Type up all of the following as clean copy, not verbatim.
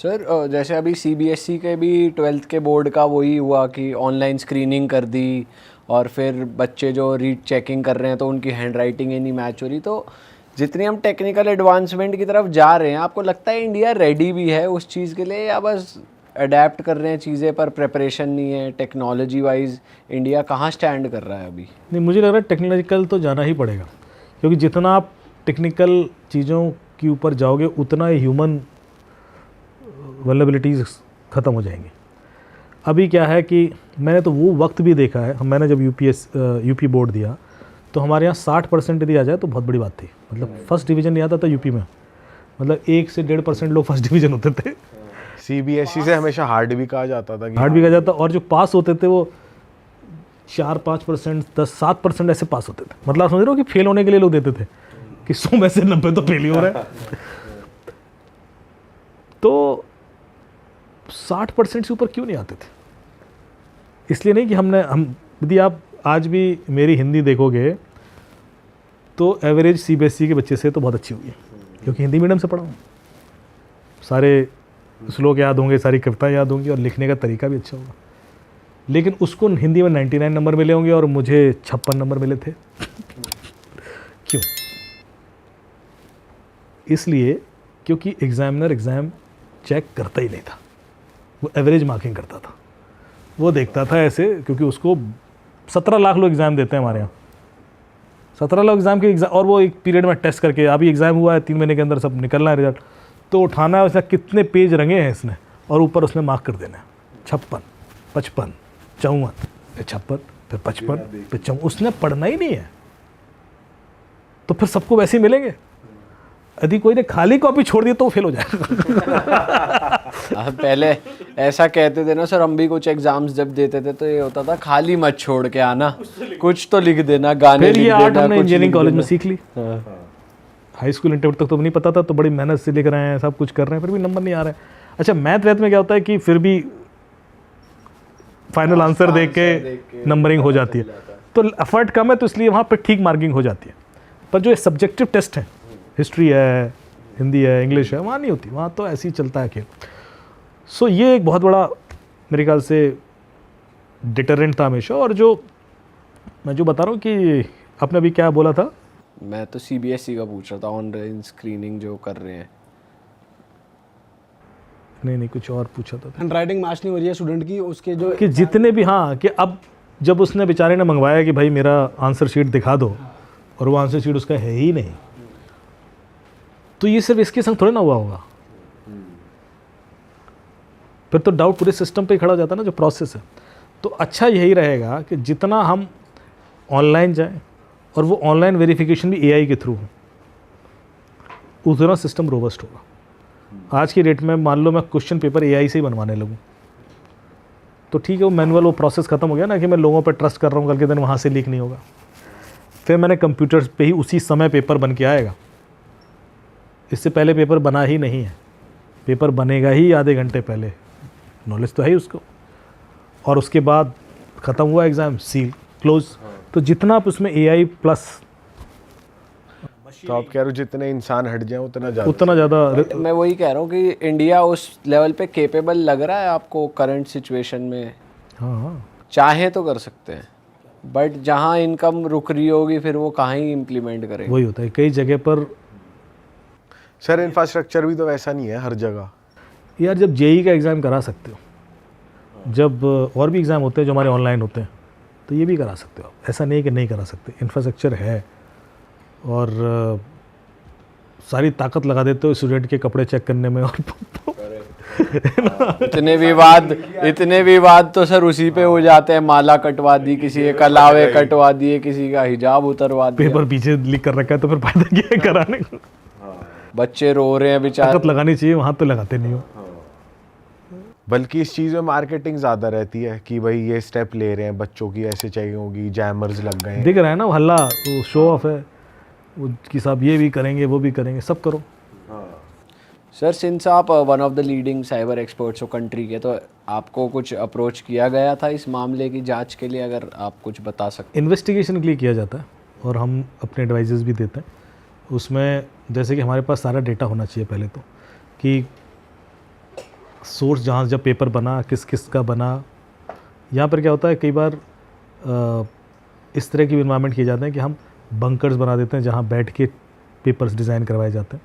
Sir जैसे अभी CBSE के भी 12th के बोर्ड का वही हुआ कि ऑनलाइन स्क्रीनिंग कर दी और फिर बच्चे जो रीड चेकिंग कर रहे हैं तो उनकी हैंड राइटिंग ही नहीं मैच हो रही। तो जितनी हम टेक्निकल एडवांसमेंट की तरफ जा रहे हैं, आपको लगता है इंडिया रेडी भी है उस चीज़ के लिए, या बस अडेप्ट कर रहे हैं चीज़ें पर प्रिपरेशन नहीं है? टेक्नोलॉजी वाइज इंडिया कहाँ स्टैंड कर रहा है अभी? नहीं, मुझे लग रहा है टेक्नोलॉजिकल तो जाना ही पड़ेगा, क्योंकि जितना आप टेक्निकल चीज़ों के ऊपर जाओगे उतना ह्यूमन वल्नरेबिलिटीज़ ख़त्म हो जाएंगी। अभी क्या है कि मैंने तो वो वक्त भी देखा है, मैंने जब यूपी बोर्ड दिया तो हमारे यहाँ 60% यदि आ जाए तो बहुत बड़ी बात थी। मतलब फर्स्ट डिवीज़न नहीं आता था यूपी में, मतलब 1 से 1.5% लोग फर्स्ट डिवीज़न होते थे। सीबीएसई से हमेशा हार्ड भी कहा जाता था, हार्ड भी कहा जाता, और जो पास होते थे वो 4-5%, 10-7% ऐसे पास होते थे। मतलब आप समझ रहे हो कि फेल होने के लिए लोग देते थे कि 100 में से 90 तो फेल ही हो रहा है। तो 60% से ऊपर क्यों नहीं आते थे? इसलिए नहीं कि हम यदि आप आज भी मेरी हिंदी देखोगे तो एवरेज सीबीएसई के बच्चे से तो बहुत अच्छी होगी, क्योंकि हिंदी मीडियम से पढ़ा हूँ। सारे श्लोक याद होंगे, सारी कविताएं याद होंगी, और लिखने का तरीका भी अच्छा होगा। लेकिन उसको हिंदी में 99 नंबर मिले होंगे और मुझे 56 नंबर मिले थे। क्यों? इसलिए क्योंकि एग्जामिनर एग्ज़ाम चेक करता ही नहीं था, वो एवरेज मार्किंग करता था। वो देखता था ऐसे, क्योंकि उसको 17 लाख लोग एग्ज़ाम देते हैं हमारे यहाँ, 17 लाख एग्ज़ाम के एग्ज़ाम, और वो एक पीरियड में टेस्ट करके, अभी एग्ज़ाम हुआ है 3 महीने के अंदर सब निकलना है रिजल्ट, तो उठाना है उसने कितने पेज रंगे हैं इसने, और ऊपर उसने मार्क कर देना है 56, 55, 54, फिर 56, फिर 55, फिर 54। उसने पढ़ना ही नहीं है, तो फिर सबको वैसे ही मिलेंगे। यदि कोई ने खाली कॉपी छोड़ दी तो वो फेल हो जाएगा। पहले ऐसा कहते थे ना सर, हम भी कुछ एग्जाम्स जब देते थे तो ये होता था खाली मत छोड़ के आना, कुछ तो लिख देना, गाने फिर लिख ये आर्ट देना, हमने कुछ इंजीनियरिंग लिख कॉलेज में देना। सीख ली। हाई स्कूल इंटरमीडिएट तक तो नहीं पता था, तो बड़ी मेहनत से लिख रहे हैं, सब कुछ कर रहे हैं, फिर भी नंबर नहीं आ रहे हैं। अच्छा, मैथ में क्या होता है कि फिर भी फाइनल आंसर देख के नंबरिंग हो जाती है, तो एफर्ट कम है, तो इसलिए वहाँ पर ठीक मार्किंग हो जाती है। पर जो सब्जेक्टिव टेस्ट हैं, हिस्ट्री है, हिंदी है, इंग्लिश है, वहाँ नहीं होती, वहाँ तो ऐसे ही चलता है खेल। सो ये एक बहुत बड़ा मेरे ख्याल से डिटरेंट था हमेशा। और जो मैं जो बता रहा हूँ कि आपने अभी क्या बोला था? मैं तो सीबीएसई का पूछ रहा था, ऑनलाइन स्क्रीनिंग जो कर रहे हैं। नहीं, कुछ और पूछा था। हैंड राइटिंग मैच नहीं हो रही है स्टूडेंट की, उसके जो कि जितने भी, हाँ, कि अब जब उसने बेचारे ने मंगवाया कि भाई मेरा आंसर शीट दिखा दो, और वो आंसर शीट उसका है ही नहीं, तो ये सिर्फ इसके संग थोड़े ना हुआ होगा, फिर तो डाउट पूरे सिस्टम पे ही खड़ा हो जाता है ना, जो प्रोसेस है। तो अच्छा यही रहेगा कि जितना हम ऑनलाइन जाएं, और वो ऑनलाइन वेरिफिकेशन भी एआई के थ्रू हो, उतना सिस्टम रोबस्ट होगा। आज की डेट में मान लो मैं क्वेश्चन पेपर एआई से ही बनवाने लगूँ, तो ठीक है, वो मैनुअल वो प्रोसेस खत्म हो गया ना, कि मैं लोगों पर ट्रस्ट कर रहा हूँ, कल के दिन वहाँ से लीक नहीं होगा। फिर मैंने कंप्यूटर पे ही उसी समय पेपर बन के आएगा। इससे पहले पेपर बना ही नहीं है, पेपर बनेगा ही आधे घंटे पहले, नॉलेज तो है ही उसको, और उसके बाद ख़त्म हुआ एग्ज़ाम, सील क्लोज। तो जितना आप उसमें एआई प्लस, तो आप कह रहे हो जितने इंसान हट जाएं उतना ज़्यादा। मैं वही कह रहा हूँ कि इंडिया उस लेवल पे केपेबल लग रहा है आपको करंट सिचुएशन में? हाँ, चाहे तो कर सकते हैं, बट जहाँ इनकम रुक रही होगी फिर वो कहाँ ही इम्प्लीमेंट करेंगे? वही होता है कई जगह पर। सर इंफ्रास्ट्रक्चर भी तो वैसा नहीं है हर जगह। यार, जब जेई का एग्ज़ाम करा सकते हो, जब और भी एग्ज़ाम होते हैं जो हमारे ऑनलाइन होते हैं, तो ये भी करा सकते हो। ऐसा नहीं है कि नहीं करा सकते, इंफ्रास्ट्रक्चर है, और सारी ताकत लगा देते हो स्टूडेंट के कपड़े चेक करने में। और इतने विवाद तो सर उसी पे हो जाते हैं, माला कटवा दी किसी के, कलावे कटवा दिए किसी का, हिजाब उतरवा दिया, पेपर पीछे लिख कर रखा है, तो फिर फायदा क्या है कराने का? बच्चे रो रहे हैं बेचारे। ताकत लगानी चाहिए, वहाँ तो लगाते नहीं हो। बल्कि इस चीज़ में मार्केटिंग ज़्यादा रहती है कि भाई ये स्टेप ले रहे हैं, बच्चों की ऐसे चाहिए होगी, जैमर्स लग गए हैं। दिख रहा है ना वो हल्ला, वो शो ऑफ है, वो कि साहब ये भी करेंगे, वो भी करेंगे, सब करो। सर सिंस आप one of the leading cyber experts हो कंट्री के, तो आपको कुछ अप्रोच किया गया था इस मामले की जांच के लिए? अगर आप कुछ बता सकते। इन्वेस्टिगेशन के लिए किया जाता है, और हम अपने एडवाइजेस भी देते हैं उसमें। जैसे कि हमारे पास सारा डेटा होना चाहिए पहले तो, कि सोर्स जहाँ जब पेपर बना किस किस का बना। यहाँ पर क्या होता है कई बार इस तरह की इन्वायरमेंट किए जाते हैं कि हम बंकर्स बना देते हैं जहाँ बैठ के पेपर्स डिज़ाइन करवाए जाते हैं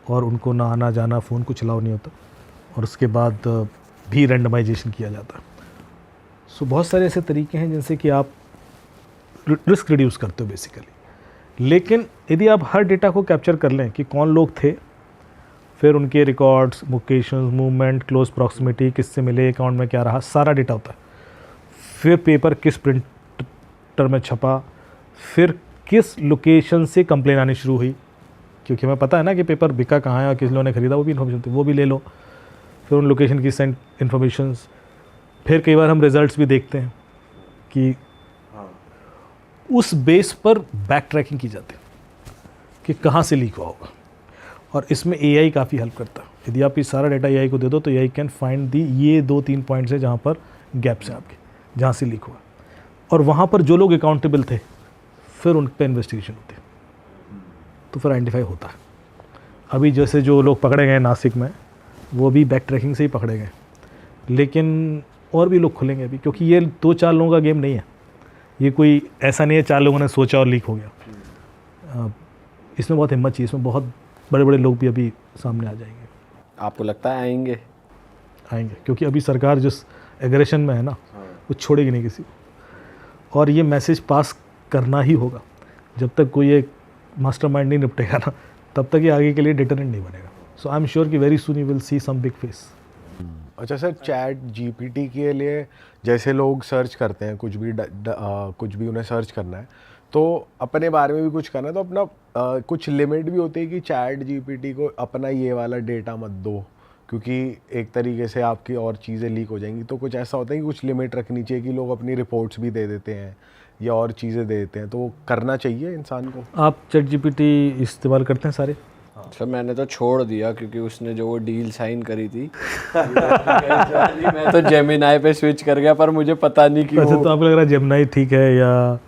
और उनको ना आना जाना, फ़ोन कुछ अलाउ नहीं होता, और उसके बाद भी रैंडमाइजेशन किया जाता है। सो बहुत सारे ऐसे तरीके हैं जिनसे कि आप रिस्क रिड्यूस करते हो बेसिकली। लेकिन यदि आप हर डेटा को कैप्चर कर लें कि कौन लोग थे, फिर उनके records, locations, movement, close proximity, किससे मिले, अकाउंट में क्या रहा, सारा डेटा होता है। फिर पेपर किस प्रिंटर में छपा, फिर किस लोकेशन से कंप्लेन आनी शुरू हुई, क्योंकि हमें पता है ना कि पेपर बिका कहाँ है और किस लोगों ने ख़रीदा, वो भी इन्फॉर्मेशन थी, वो भी ले लो। फिर उन लोकेशन की सेंड इन्फॉर्मेशंस। फिर कई बार हम रिजल्ट्स भी देखते हैं कि उस बेस पर बैक ट्रैकिंग की जाती है कि कहाँ से लीक हुआ होगा, और इसमें एआई काफ़ी हेल्प करता है। यदि आप ये सारा डाटा एआई को दे दो तो एआई कैन फाइंड दी ये 2-3 पॉइंट्स है जहाँ पर गैप्स हैं आपके, जहाँ से लीक हुआ, और वहाँ पर जो लोग अकाउंटेबल थे फिर उन पर इन्वेस्टिगेशन होती है, तो फिर आइडेंटिफाई होता है। अभी जैसे जो लोग पकड़े गए नासिक में, वो भी बैक ट्रैकिंग से ही पकड़े गए, लेकिन और भी लोग खुलेंगे अभी, क्योंकि ये 2-4 लोगों का गेम नहीं है। ये कोई ऐसा नहीं है 4 लोगों ने सोचा और लीक हो गया। इसमें बहुत हिम्मत चाहिए, इसमें बहुत बड़े बड़े लोग भी अभी सामने आ जाएंगे। आपको लगता है आएंगे? आएंगे, क्योंकि अभी सरकार जिस एग्रेशन में है ना, वो छोड़ेगी नहीं किसी को, और ये मैसेज पास करना ही होगा। जब तक कोई एक मास्टरमाइंड नहीं निपटेगा ना, तब तक ये आगे के लिए डिटरेंट नहीं बनेगा। सो आई एम श्योर कि very soon you will see some big face. अच्छा सर, चैट जीपीटी के लिए जैसे लोग सर्च करते हैं कुछ भी उन्हें सर्च करना है, तो अपने बारे में भी कुछ करना है, तो अपना कुछ लिमिट भी होती है कि चैट जीपीटी को अपना ये वाला डेटा मत दो, क्योंकि एक तरीके से आपकी और चीज़ें लीक हो जाएंगी। तो कुछ ऐसा होता है कि कुछ लिमिट रखनी चाहिए कि लोग अपनी रिपोर्ट्स भी दे देते हैं या और चीज़ें दे देते हैं, तो वो करना चाहिए इंसान को? आप चैट जीपीटी इस्तेमाल करते हैं सारे? सर मैंने तो छोड़ दिया, क्योंकि उसने जो वो डील साइन करी थी मैं तो जेमिनाई पे स्विच कर गया, पर मुझे पता नहीं कि वैसे तो आपको लग रहा है जेमिनाई ठीक है या?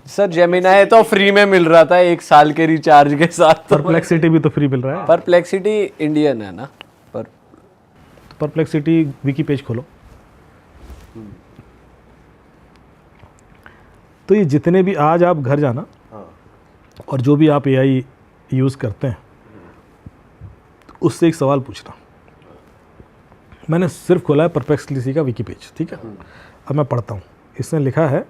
सर जेमिनाई तो फ्री में मिल रहा था 1 साल के रिचार्ज के साथ। परप्लेक्सिटी भी तो फ्री मिल रहा है। परप्लेक्सिटी इंडियन है ना, पर परप्लेक्सिटी विकी पेज खोलो, तो ये जितने भी आज आप घर जाना और जो भी आप एआई यूज़ करते हैं, उससे एक सवाल पूछना। मैंने सिर्फ खोला है परप्लेक्सिटी का विकी पेज, ठीक है? अब मैं पढ़ता हूँ। इसने लिखा है,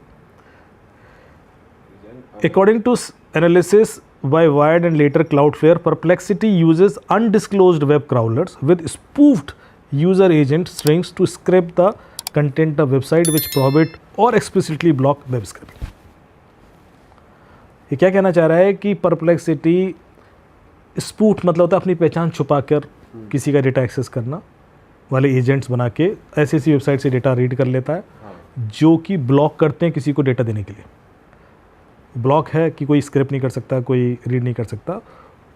according to analysis by Wired and later Cloudflare, Perplexity uses undisclosed web crawlers with spoofed user agent strings to scrape the content of website which prohibit or explicitly block web scraping. ये क्या कहना चाह रहा है कि Perplexity spoof मतलब होता है अपनी पहचान छुपाकर किसी का डेटा एक्सेस करना वाले एजेंट्स बना के ऐसी ऐसी वेबसाइट से डेटा रीड कर लेता है जो कि ब्लॉक करते हैं किसी को डेटा देने के लिए। ब्लॉक है कि कोई स्क्रैप नहीं कर सकता, कोई रीड नहीं कर सकता,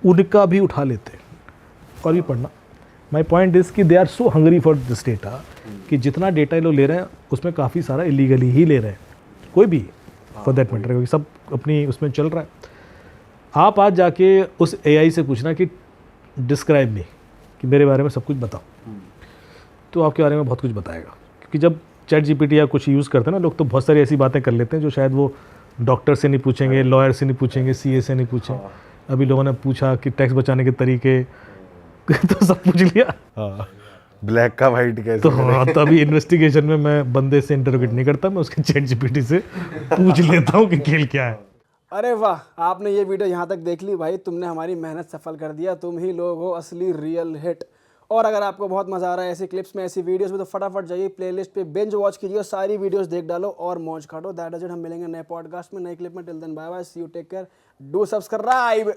उनका भी उठा लेते हैं और भी पढ़ना। माई पॉइंट इज़ कि they are so hungry for this data कि जितना डेटा ये लोग ले रहे हैं उसमें काफ़ी सारा इलीगली ही ले रहे हैं, कोई भी फॉर दैट मैटर, क्योंकि सब अपनी उसमें चल रहा है। आप आज जाके उस एआई से पूछना कि डिस्क्राइब मी, कि मेरे बारे में सब कुछ बताओ, तो आपके बारे में बहुत कुछ बताएगा। क्योंकि जब चैट जीपीटी या कुछ यूज़ करते हैं ना लोग, तो बहुत सारी ऐसी बातें कर लेते हैं जो शायद वो डॉक्टर से नहीं पूछेंगे, लॉयर से नहीं पूछेंगे, सीए से नहीं पूछें। अभी लोगों ने पूछा कि टैक्स बचाने के तरीके तो सब पूछ लिया। ब्लैक का वाइट कैसे? तो हाँ, तो अभी इन्वेस्टिगेशन में मैं बंदे से इंटरोगेट नहीं करता, मैं उसके चैट जीपीटी से पूछ लेता हूँ कि खेल क्या है। अरे वाह, आपने ये वीडियो यहाँ तक देख ली भाई, तुमने हमारी मेहनत सफल कर दिया। तुम ही लोग हो असली रियल हिट। और अगर आपको बहुत मज़ा आ रहा है ऐसी क्लिप्स में, ऐसी वीडियोस में, तो फटाफट जाइए प्लेलिस्ट पे बिंज वॉच कीजिए, सारी वीडियोस देख डालो और मौज काटो। That is it. हम मिलेंगे नए पॉडकास्ट में, नए क्लिप में। Till then bye bye, see you, take care, do subscribe.